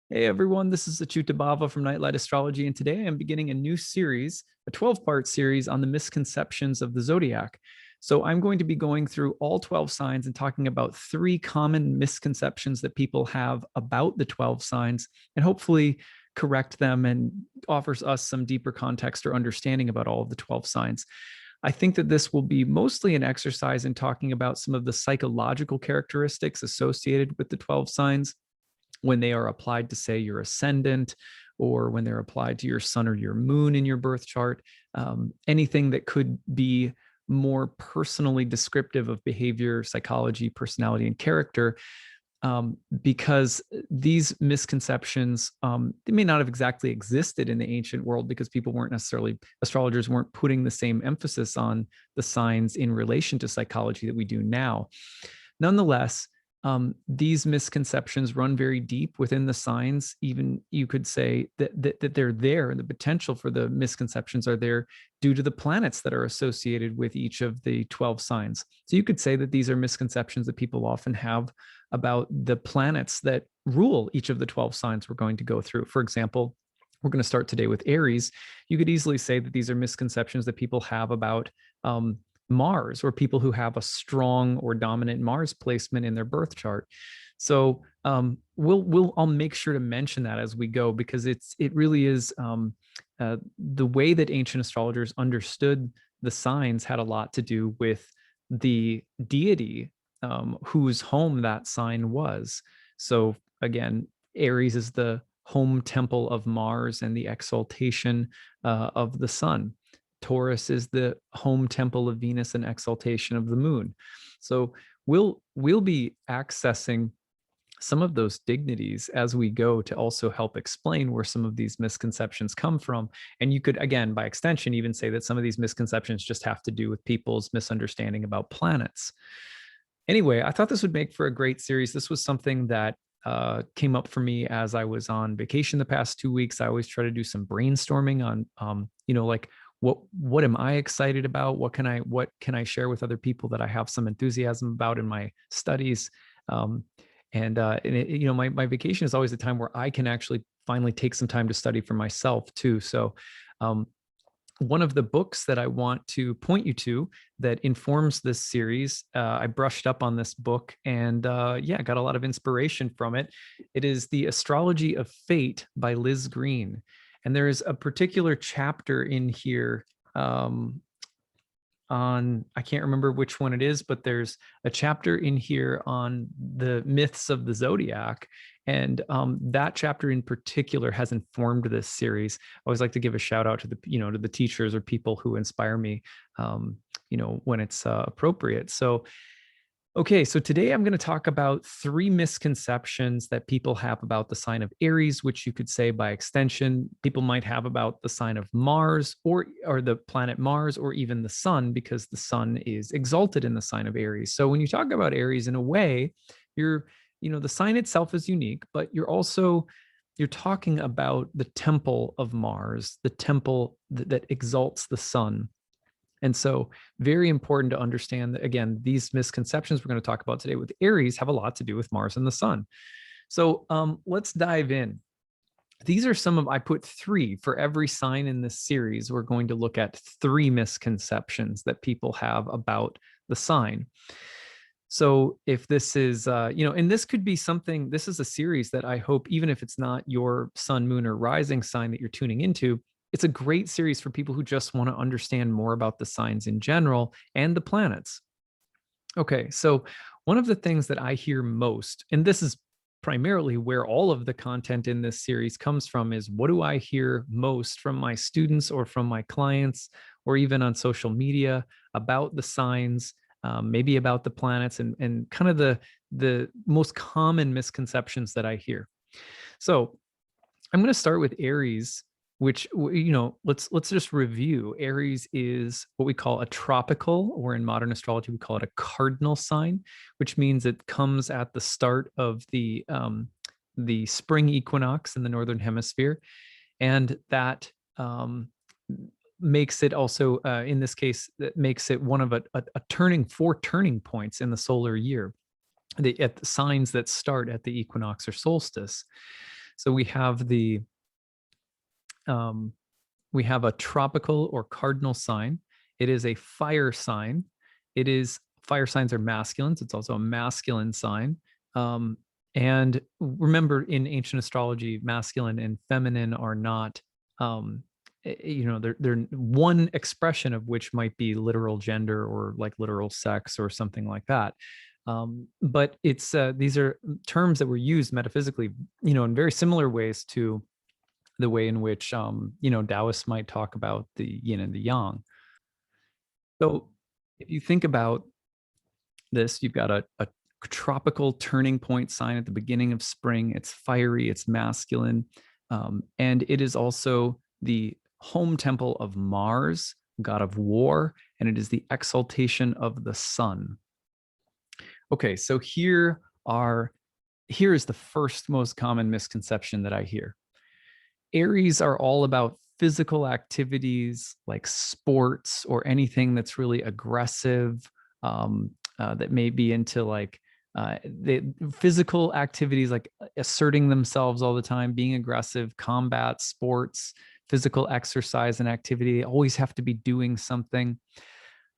Hey everyone, this is acyuta-bhava from Nightlight Astrology, and today I'm beginning a new series, a 12-part series on the misconceptions of the Zodiac. So I'm going to be going through all 12 signs and talking about 3 common misconceptions that people have about the 12 signs, and hopefully correct them and offers us some deeper context or understanding about all of the 12 signs. I think that this will be mostly an exercise in talking about some of the psychological characteristics associated with the 12 signs when they are applied to, say, your ascendant, or when they're applied to your sun or your moon in your birth chart, anything that could be more personally descriptive of behavior, psychology, personality, and character, because these misconceptions, they may not have exactly existed in the ancient world because people weren't necessarily, astrologers weren't putting the same emphasis on the signs in relation to psychology that we do now. Nonetheless, these misconceptions run very deep within the signs. Even you could say that they're there, and the potential for the misconceptions are there due to the planets that are associated with each of the 12 signs. So you could say that these are misconceptions that people often have about the planets that rule each of the 12 signs we're going to go through. For example, we're going to start today with Aries. You could easily say that these are misconceptions that people have about Mars, or people who have a strong or dominant Mars placement in their birth chart. So I'll make sure to mention that as we go, because it really is the way that ancient astrologers understood the signs had a lot to do with the deity whose home that sign was. So again, Aries is the home temple of Mars and the exaltation of the sun. Taurus is the home temple of Venus and exaltation of the moon. So we'll be accessing some of those dignities as we go to also help explain where some of these misconceptions come from. And you could, again, by extension, even say that some of these misconceptions just have to do with people's misunderstanding about planets. Anyway, I thought this would make for a great series. This was something that came up for me as I was on vacation the past 2 weeks. I always try to do some brainstorming on, like, what am I excited about? What can I share with other people that I have some enthusiasm about in my studies? My vacation is always a time where I can actually finally take some time to study for myself too. So one of the books that I want to point you to that informs this series, I brushed up on this book and got a lot of inspiration from it. It is The Astrology of Fate by Liz Green. And there is a particular chapter in here I can't remember which one it is, but there's a chapter in here on the myths of the Zodiac. And that chapter in particular has informed this series. I always like to give a shout out to the teachers or people who inspire me, when it's appropriate. Okay, so today I'm going to talk about 3 misconceptions that people have about the sign of Aries, which you could say by extension, people might have about the sign of Mars or the planet Mars, or even the sun, because the sun is exalted in the sign of Aries. So when you talk about Aries, in a way, the sign itself is unique, but you're talking about the temple of Mars, the temple that exalts the sun. And so very important to understand that, again, these misconceptions we're going to talk about today with Aries have a lot to do with Mars and the sun. So let's dive in. These are I put 3 for every sign in this series. We're going to look at 3 misconceptions that people have about the sign. So if this is, and this could be something, this is a series that I hope, even if it's not your sun, moon, or rising sign that you're tuning into, it's a great series for people who just want to understand more about the signs in general and the planets. Okay, so one of the things that I hear most, and this is primarily where all of the content in this series comes from, is what do I hear most from my students or from my clients or even on social media about the signs, maybe about the planets, and kind of the most common misconceptions that I hear. So I'm going to start with Aries, which, let's just review. Aries is what we call a tropical, or in modern astrology, we call it a cardinal sign, which means it comes at the start of the spring equinox in the northern hemisphere, and that makes it also, in this case, that makes it one of 4 turning points in the solar year, at the signs that start at the equinox or solstice. So we have a tropical or cardinal sign. It is a fire sign. Fire signs are masculines. It's also a masculine sign. And remember, in ancient astrology, masculine and feminine are not, they're one expression of which might be literal gender or like literal sex or something like that. But these are terms that were used metaphysically, in very similar ways to the way in which, Taoists might talk about the yin and the yang. So if you think about this, you've got a tropical turning point sign at the beginning of spring. It's fiery, it's masculine, and it is also the home temple of Mars, god of war, and it is the exaltation of the sun. Okay, so here is the first most common misconception that I hear. Aries are all about physical activities like sports or anything that's really aggressive, that may be into like the physical activities like asserting themselves all the time, being aggressive, combat, sports, physical exercise and activity. They always have to be doing something.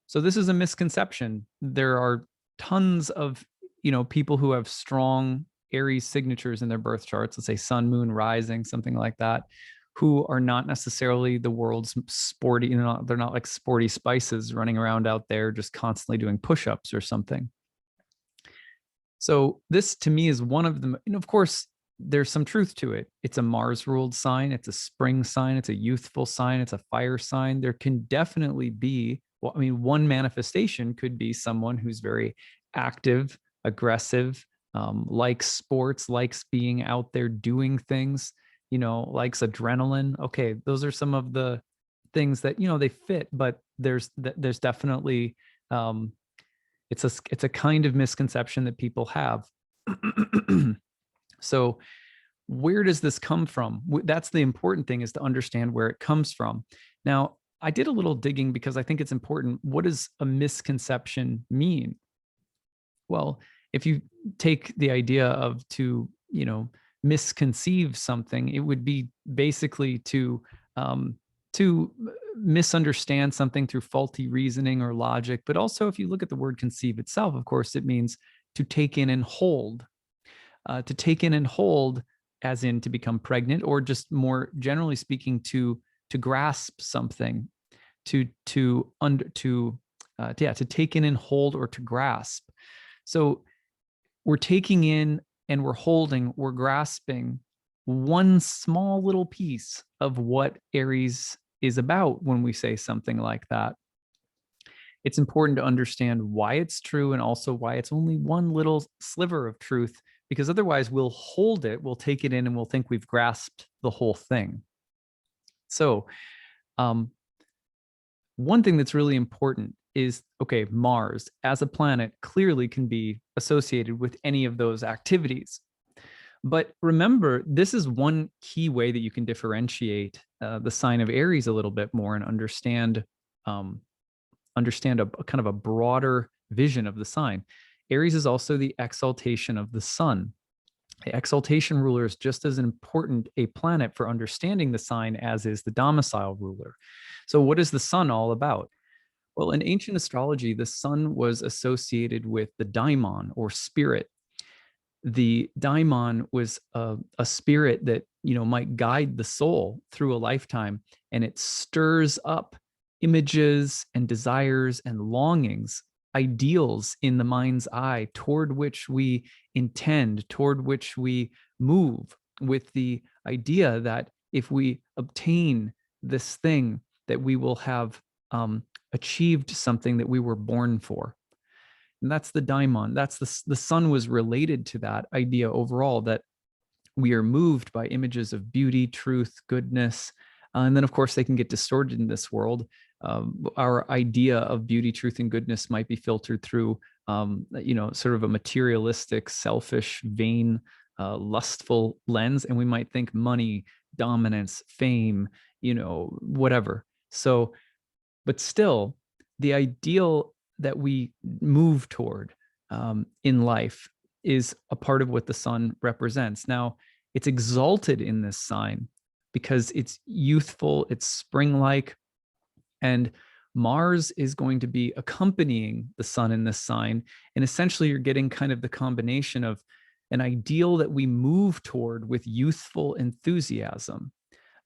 So this is a misconception. There are tons of, people who have strong Aries signatures in their birth charts, let's say sun, moon, rising, something like that, who are not necessarily the world's sporty, they're not like sporty spices running around out there just constantly doing push-ups or something. So this to me is one of them. And of course, there's some truth to it. It's a Mars ruled sign. It's a spring sign. It's a youthful sign. It's a fire sign. There can definitely be, one manifestation could be someone who's very active, aggressive, likes sports, likes being out there doing things, likes adrenaline. Okay, those are some of the things that, they fit, but there's definitely, it's a kind of misconception that people have. So where does this come from? That's the important thing, is to understand where it comes from. Now, I did a little digging because I think it's important. What does a misconception mean? Well, if you take the idea of to misconceive something, it would be basically to misunderstand something through faulty reasoning or logic. But also, if you look at the word conceive itself, of course, it means to take in and hold. To take in and hold, as in to become pregnant, or just more generally speaking, to grasp something, to take in and hold, or to grasp. So we're taking in and we're holding, we're grasping one small little piece of what Aries is about when we say something like that. It's important to understand why it's true and also why it's only one little sliver of truth, because otherwise we'll hold it, we'll take it in, and we'll think we've grasped the whole thing. So one thing that's really important is, okay, Mars as a planet clearly can be associated with any of those activities. But remember, this is one key way that you can differentiate the sign of Aries a little bit more and understand a kind of a broader vision of the sign. Aries is also the exaltation of the sun. The exaltation ruler is just as important a planet for understanding the sign as is the domicile ruler. So what is the sun all about? Well, in ancient astrology, the sun was associated with the daimon, or spirit. The daimon was a spirit that might guide the soul through a lifetime, and it stirs up images and desires and longings, ideals in the mind's eye toward which we intend, toward which we move, with the idea that if we obtain this thing, that we will have achieved something that we were born for. And that's the daimon. That's the sun was related to that idea overall, that we are moved by images of beauty, truth, goodness. And then, of course, they can get distorted in this world. Our idea of beauty, truth, and goodness might be filtered through, sort of a materialistic, selfish, vain, lustful lens. And we might think money, dominance, fame, whatever. So, but still, the ideal that we move toward in life is a part of what the sun represents. Now, it's exalted in this sign because it's youthful, it's spring-like, and Mars is going to be accompanying the sun in this sign. And essentially, you're getting kind of the combination of an ideal that we move toward with youthful enthusiasm,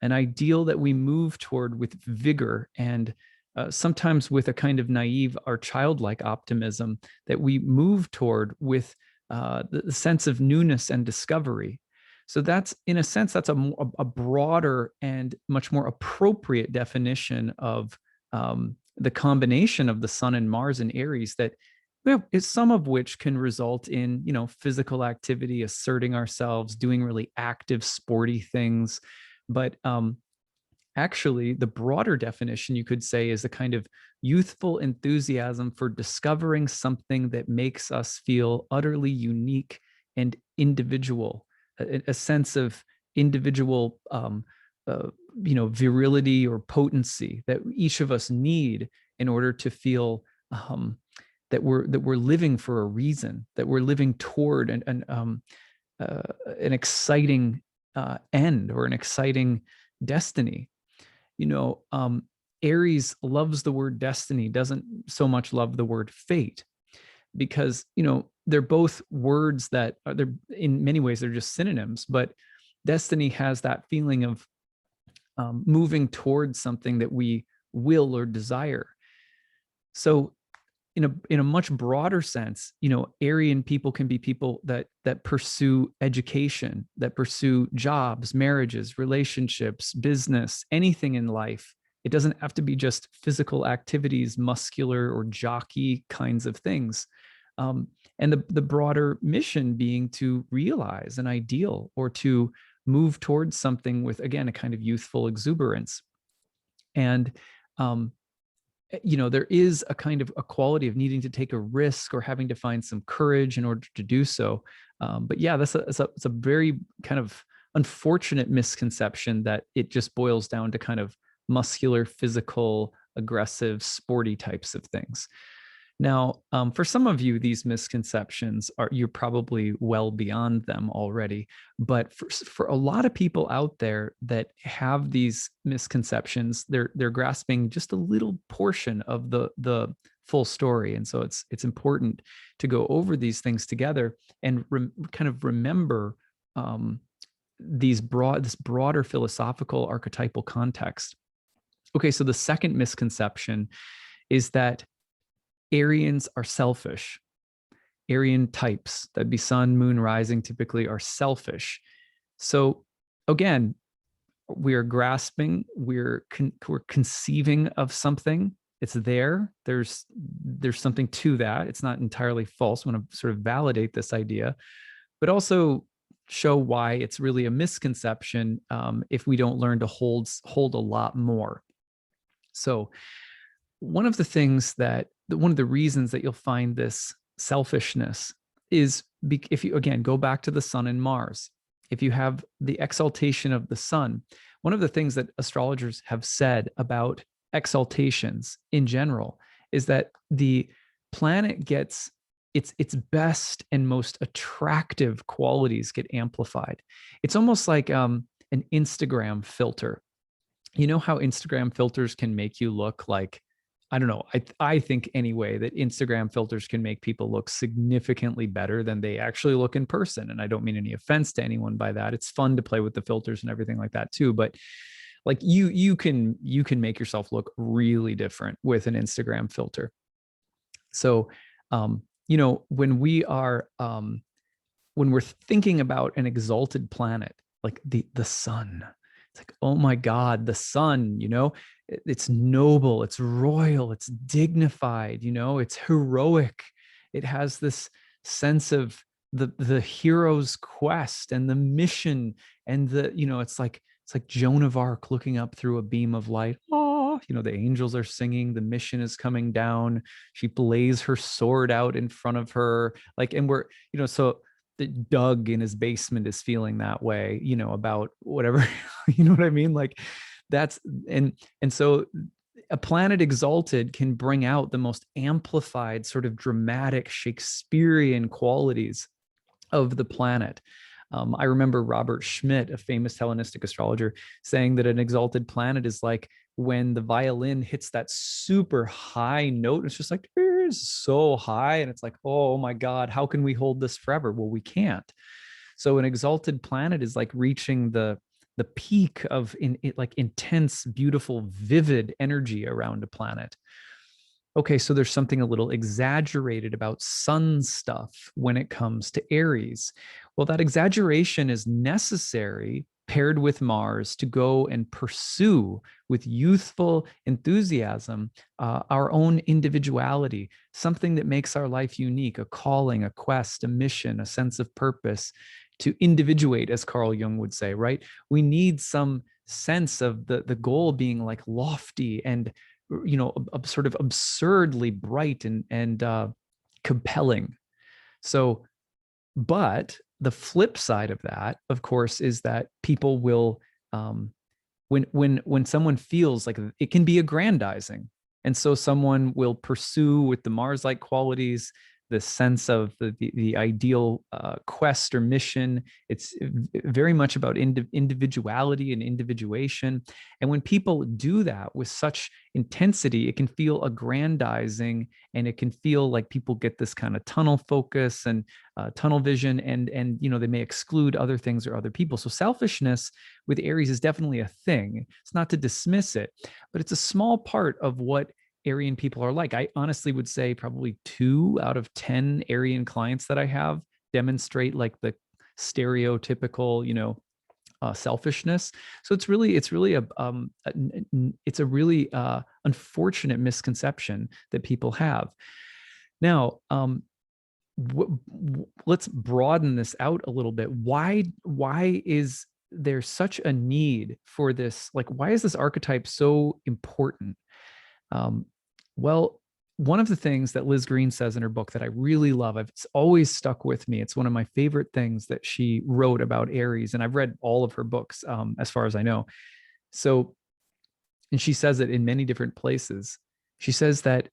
an ideal that we move toward with vigor, and sometimes with a kind of naive or childlike optimism that we move toward with the sense of newness and discovery. So that's, in a sense, that's a broader and much more appropriate definition of the combination of the sun and Mars and Aries, that is some of which can result in, physical activity, asserting ourselves, doing really active, sporty things. But actually, the broader definition, you could say, is a kind of youthful enthusiasm for discovering something that makes us feel utterly unique and individual, a sense of individual virility or potency that each of us need in order to feel that we're living for a reason, that we're living toward an exciting end or an exciting destiny. Aries loves the word destiny, doesn't so much love the word fate, because they're both words that are, they're, in many ways, they're just synonyms, but destiny has that feeling of moving towards something that we will or desire. So in a much broader sense, Aryan people can be people that pursue education, that pursue jobs, marriages, relationships, business, anything in life. It doesn't have to be just physical activities, muscular or jockey kinds of things. And the broader mission being to realize an ideal or to move towards something with, again, a kind of youthful exuberance. And there is a kind of a quality of needing to take a risk or having to find some courage in order to do so. But yeah, it's a very kind of unfortunate misconception that it just boils down to kind of muscular, physical, aggressive, sporty types of things. Now, for some of you, these misconceptions you're probably well beyond them already. But for a lot of people out there that have these misconceptions, they're grasping just a little portion of the full story. And so it's important to go over these things together and kind of remember this broader philosophical archetypal context. Okay, so the second misconception is that Arians are selfish. Aryan types, that'd be sun, moon, rising, typically are selfish. So again, we are grasping, we're conceiving of something. It's there. There's something to that. It's not entirely false. I want to sort of validate this idea, but also show why it's really a misconception if we don't learn to hold a lot more. So one of the reasons that you'll find this selfishness is if you, again, go back to the sun and Mars. If you have the exaltation of the sun, one of the things that astrologers have said about exaltations in general is that the planet gets its best and most attractive qualities get amplified. It's almost like an Instagram filter. You know how Instagram filters can make you look like, I don't know, I think anyway that Instagram filters can make people look significantly better than they actually look in person. And I don't mean any offense to anyone by that. It's fun to play with the filters and everything like that too. But like you can make yourself look really different with an Instagram filter. So, when we're thinking about an exalted planet, like the sun, it's like, oh my God, the sun, it's noble, it's royal, it's dignified, it's heroic. It has this sense of the hero's quest and the mission, and it's like Joan of Arc looking up through a beam of light. Oh, the angels are singing, the mission is coming down. She lays her sword out in front of her, and we're, so Doug in his basement is feeling that way, about whatever, you know what I mean? Like that's, and so a planet exalted can bring out the most amplified sort of dramatic Shakespearean qualities of the planet. I remember Robert Schmidt, a famous Hellenistic astrologer, saying that an exalted planet is like when the violin hits that super high note. It's just like, it's so high. And it's like, oh my God, how can we hold this forever? Well, we can't. So an exalted planet is like reaching the peak of like intense, beautiful, vivid energy around a planet. Okay, so there's something a little exaggerated about sun stuff when it comes to Aries. Well, that exaggeration is necessary paired with Mars to go and pursue with youthful enthusiasm our own individuality, something that makes our life unique, a calling, a quest, a mission, a sense of purpose, to individuate, as Carl Jung would say, right? We need some sense of the goal being like lofty and sort of absurdly bright and compelling. So, but the flip side of that, of course, is that people will, when someone feels like it can be aggrandizing, and so someone will pursue with the Mars-like qualities the sense of the ideal quest or mission. It's very much about individuality and individuation. And when people do that with such intensity, it can feel aggrandizing, and it can feel like people get this kind of tunnel focus and tunnel vision, and they may exclude other things or other people. So selfishness with Aries is definitely a thing. It's not to dismiss it, but it's a small part of what Arian people are like. I honestly would say probably 2 out of 10 Arian clients that I have demonstrate like the stereotypical, selfishness. So it's really a really unfortunate misconception that people have. Now, let's broaden this out a little bit. Why is there such a need for this? Like, why is this archetype so important? Well, one of the things that Liz Green says in her book that I really love, it's always stuck with me. It's one of my favorite things that she wrote about Aries, and I've read all of her books, as far as I know. So, and she says it in many different places. She says that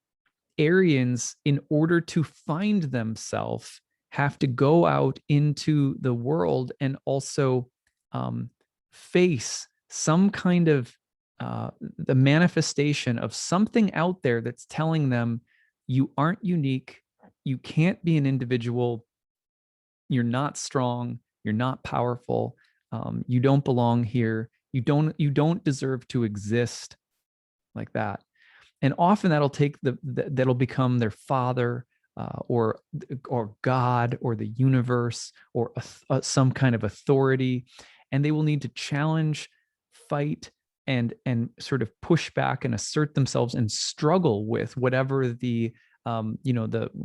Arians, in order to find themselves, have to go out into the world and also face some kind of the manifestation of something out there that's telling them you aren't unique, you can't be an individual, you're not strong, you're not powerful, you don't belong here, you don't deserve to exist, like that. And often that'll become their father, or God, or the universe, or some kind of authority, and they will need to challenge, fight, and sort of push back and assert themselves and struggle with whatever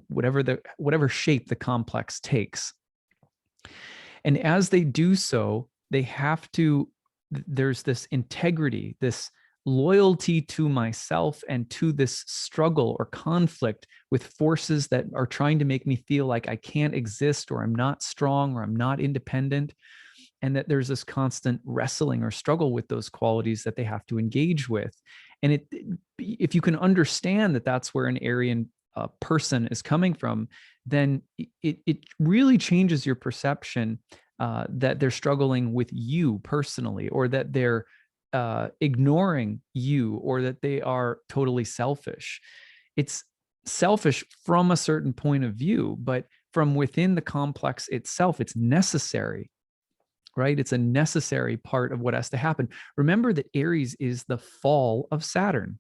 whatever shape the complex takes. And as they do so, there's this integrity, this loyalty to myself and to this struggle or conflict with forces that are trying to make me feel like I can't exist, or I'm not strong, or I'm not independent. And that there's this constant wrestling or struggle with those qualities that they have to engage with. And if you can understand that that's where an Arian person is coming from, then it really changes your perception that they're struggling with you personally, or that they're ignoring you, or that they are totally selfish. It's selfish from a certain point of view, but from within the complex itself, it's necessary. Right? It's a necessary part of what has to happen. Remember that Aries is the fall of Saturn.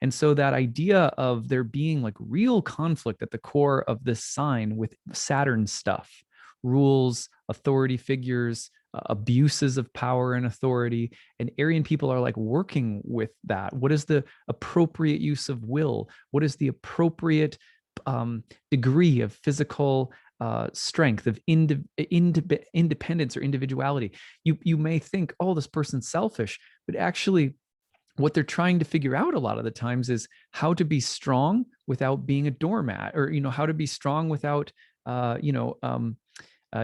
And so that idea of there being like real conflict at the core of this sign with Saturn stuff, rules, authority figures, abuses of power and authority, and Arian people are like working with that. What is the appropriate use of will? What is the appropriate degree of physical strength, of independence or individuality? You may think, oh, this person's selfish, but actually what they're trying to figure out a lot of the times is how to be strong without being a doormat, or how to be strong without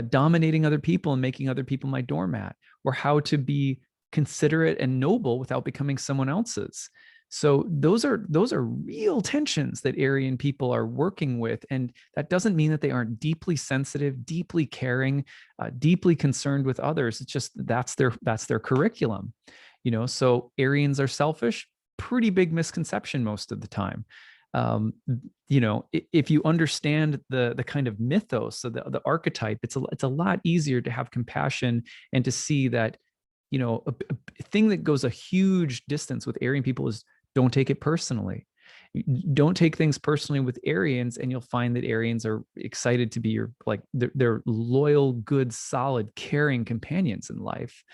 dominating other people and making other people my doormat, or how to be considerate and noble without becoming someone else's. So those are real tensions that Aryan people are working with, and that doesn't mean that they aren't deeply sensitive, deeply caring, deeply concerned with others. It's just that's their curriculum, So Aryans are selfish. Pretty big misconception most of the time. Um, if you understand the kind of mythos, so the archetype, it's a lot easier to have compassion and to see that a thing that goes a huge distance with Aryan people is don't take it personally. Don't take things personally with Aryans, and you'll find that Aryans are excited to be your they're loyal, good, solid, caring companions in life.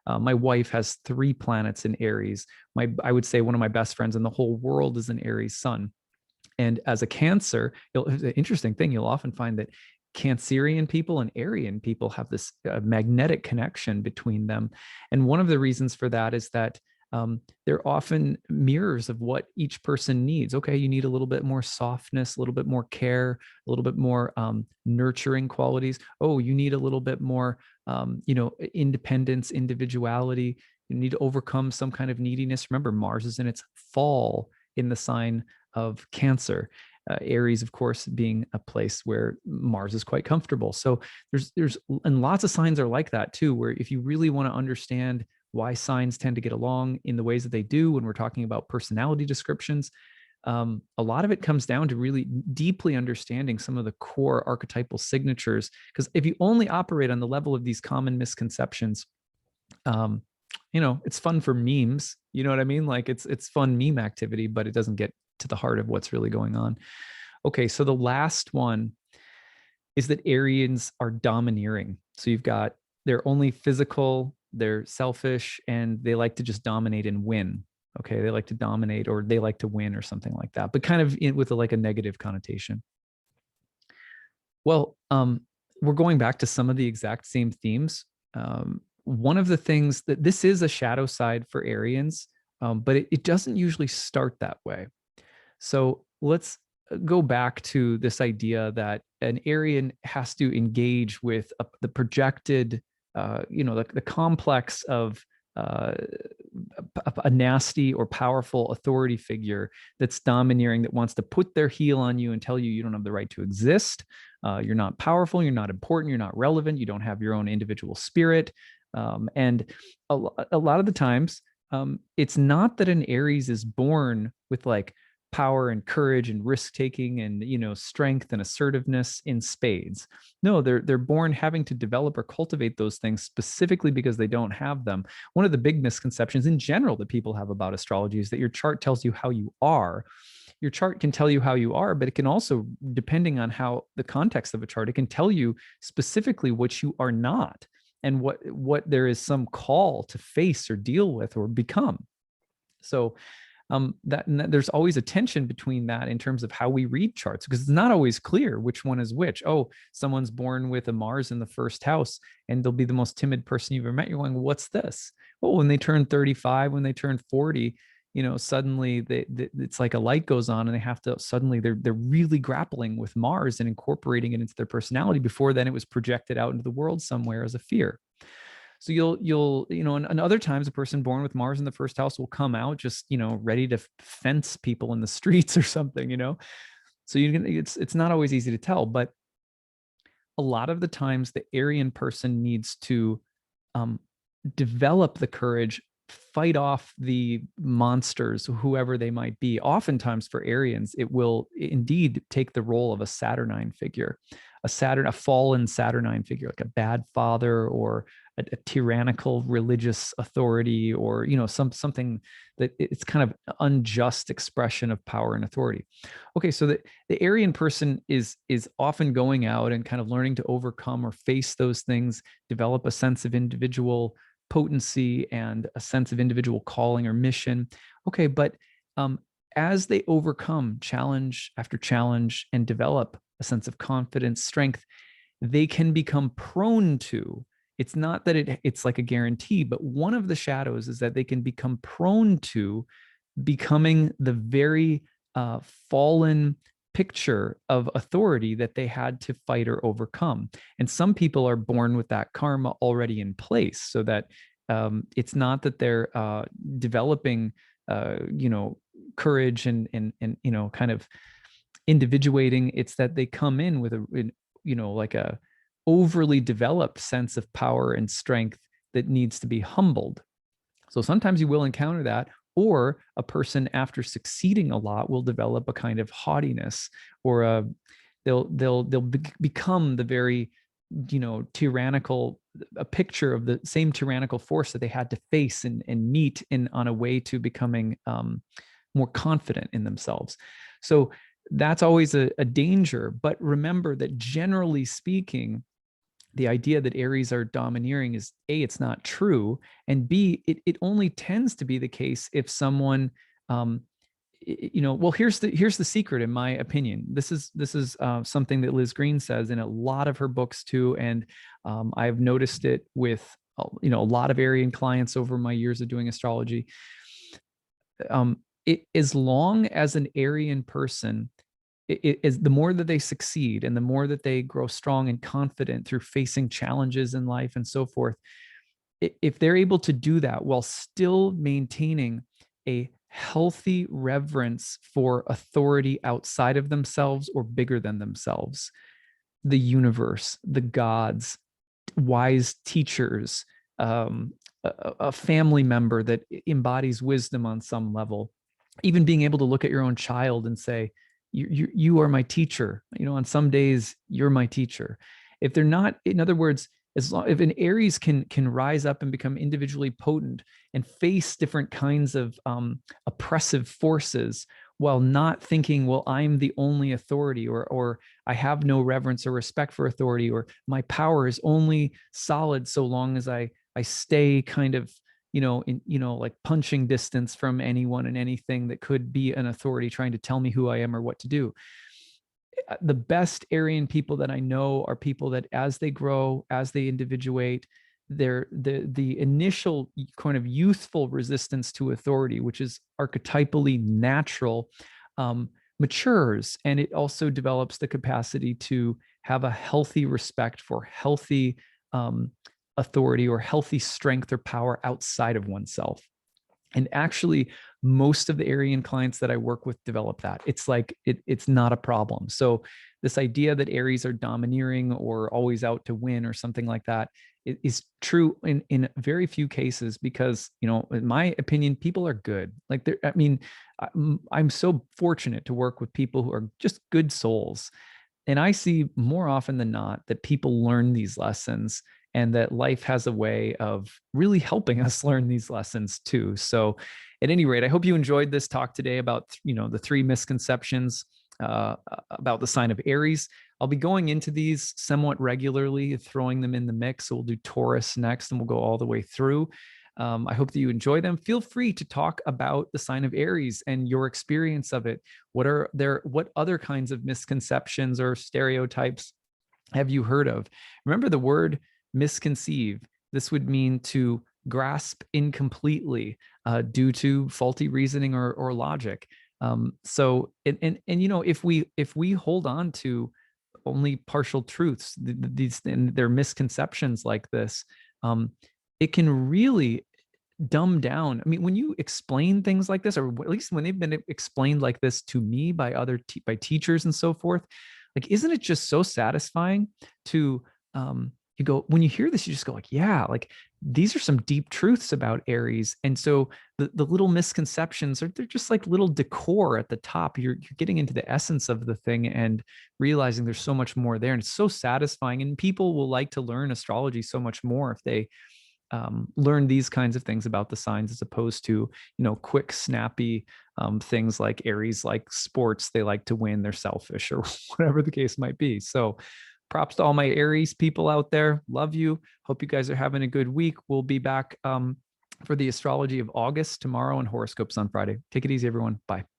My wife has 3 planets in Aries. I would say one of my best friends in the whole world is an Aries sun. And as a Cancer, the interesting thing, you'll often find that Cancerian people and Aryan people have this magnetic connection between them. And one of the reasons for that is that they're often mirrors of what each person needs. Okay, you need a little bit more softness, a little bit more care, a little bit more nurturing qualities. Oh, you need a little bit more, independence, individuality. You need to overcome some kind of neediness. Remember, Mars is in its fall in the sign of Cancer. Aries, of course, being a place where Mars is quite comfortable. So and lots of signs are like that too, where if you really want to understand why signs tend to get along in the ways that they do when we're talking about personality descriptions, a lot of it comes down to really deeply understanding some of the core archetypal signatures. Because if you only operate on the level of these common misconceptions, it's fun for memes. You know what I mean? Like it's fun meme activity, but it doesn't get to the heart of what's really going on. Okay, so the last one is that Aryans are domineering. So they're only physical, they're selfish, and they like to just dominate and win. Okay, they like to dominate, or they like to win, or something like that, but kind of with a negative connotation. Well, we're going back to some of the exact same themes. One of the things that this is a shadow side for Aryans, but it doesn't usually start that way. So let's go back to this idea that an Aryan has to engage with the projected, the complex of a nasty or powerful authority figure that's domineering, that wants to put their heel on you and tell you you don't have the right to exist. You're not powerful. You're not important. You're not relevant. You don't have your own individual spirit. And a lot of the times, it's not that an Aries is born with power and courage and risk taking and strength and assertiveness in spades. No, they're born having to develop or cultivate those things specifically because they don't have them. One of the big misconceptions in general that people have about astrology is that your chart tells you how you are. Your chart can tell you how you are, but it can also, depending on how the context of a chart, it can tell you specifically what you are not, and what there is some call to face or deal with or become. So there's always a tension between that in terms of how we read charts, because it's not always clear which one is which. Oh, someone's born with a Mars in the first house and they'll be the most timid person you've ever met. You're going, what's this? Well, when they turn 35, when they turn 40, suddenly it's like a light goes on, and they have to suddenly they're really grappling with Mars and incorporating it into their personality. Before then, it was projected out into the world somewhere as a fear. So you'll and other times a person born with Mars in the first house will come out just ready to fence people in the streets or something. So it's not always easy to tell, but a lot of the times the Aryan person needs to develop the courage, fight off the monsters, whoever they might be. Oftentimes for Aryans, it will indeed take the role of a Saturnine figure, a fallen Saturnine figure, like a bad father or a tyrannical religious authority, or something that it's kind of unjust expression of power and authority. Okay, so the Aryan person is often going out and kind of learning to overcome or face those things, develop a sense of individual potency and a sense of individual calling or mission. Okay, but as they overcome challenge after challenge and develop a sense of confidence, strength, they can become prone to, it's not that it's like a guarantee, but one of the shadows is that they can become prone to becoming the very fallen picture of authority that they had to fight or overcome. And some people are born with that karma already in place, so that it's not that they're developing courage and kind of individuating. It's that they come in with like a overly developed sense of power and strength that needs to be humbled. So sometimes you will encounter that, or a person after succeeding a lot will develop a kind of haughtiness, or they'll become the very tyrannical, a picture of the same tyrannical force that they had to face and meet on a way to becoming more confident in themselves. So that's always a danger. But remember that generally speaking, the idea that Aries are domineering is A, it's not true, and B, it only tends to be the case if someone, well, here's the secret, in my opinion. This is something that Liz Green says in a lot of her books too, and I've noticed it with a lot of Arian clients over my years of doing astrology. As long as an Arian person is, the more that they succeed and the more that they grow strong and confident through facing challenges in life and so forth, if they're able to do that while still maintaining a healthy reverence for authority outside of themselves or bigger than themselves, the universe, the gods, wise teachers, a family member that embodies wisdom on some level, even being able to look at your own child and say, you are my teacher. On some days you're my teacher. If they're not, in other words, if an Aries can rise up and become individually potent and face different kinds of oppressive forces while not thinking, well, I'm the only authority, or I have no reverence or respect for authority, or my power is only solid so long as I stay kind of like punching distance from anyone and anything that could be an authority trying to tell me who I am or what to do. The best Arian people that I know are people that, as they grow, as they individuate, the initial kind of youthful resistance to authority, which is archetypally natural, matures, and it also develops the capacity to have a healthy respect for healthy authority or healthy strength or power outside of oneself. And actually, most of the Arian clients that I work with develop that. It's like it's not a problem. So this idea that Aries are domineering or always out to win or something like that is true in very few cases, because in my opinion, people are good. Like, I'm so fortunate to work with people who are just good souls. And I see more often than not that people learn these lessons, and that life has a way of really helping us learn these lessons too. So at any rate, I hope you enjoyed this talk today about, the 3 misconceptions about the sign of Aries. I'll be going into these somewhat regularly, throwing them in the mix. So we'll do Taurus next, and we'll go all the way through. I hope that you enjoy them. Feel free to talk about the sign of Aries and your experience of it. What other kinds of misconceptions or stereotypes have you heard of? Remember the word misconceive. This would mean to grasp incompletely due to faulty reasoning or logic. So if we hold on to only partial truths, these and their misconceptions like this, it can really dumb down. I mean, when you explain things like this, or at least when they've been explained like this to me by by teachers and so forth, like, isn't it just so satisfying to you go, when you hear this, you just go like, yeah, like these are some deep truths about Aries. And so the little misconceptions they're just like little decor at the top. You're getting into the essence of the thing and realizing there's so much more there. And it's so satisfying. And people will like to learn astrology so much more if they learn these kinds of things about the signs, as opposed to, quick, snappy things like Aries, like sports, they like to win, they're selfish, or whatever the case might be. So props to all my Aries people out there. Love you. Hope you guys are having a good week. We'll be back for the astrology of August tomorrow and horoscopes on Friday. Take it easy, everyone. Bye.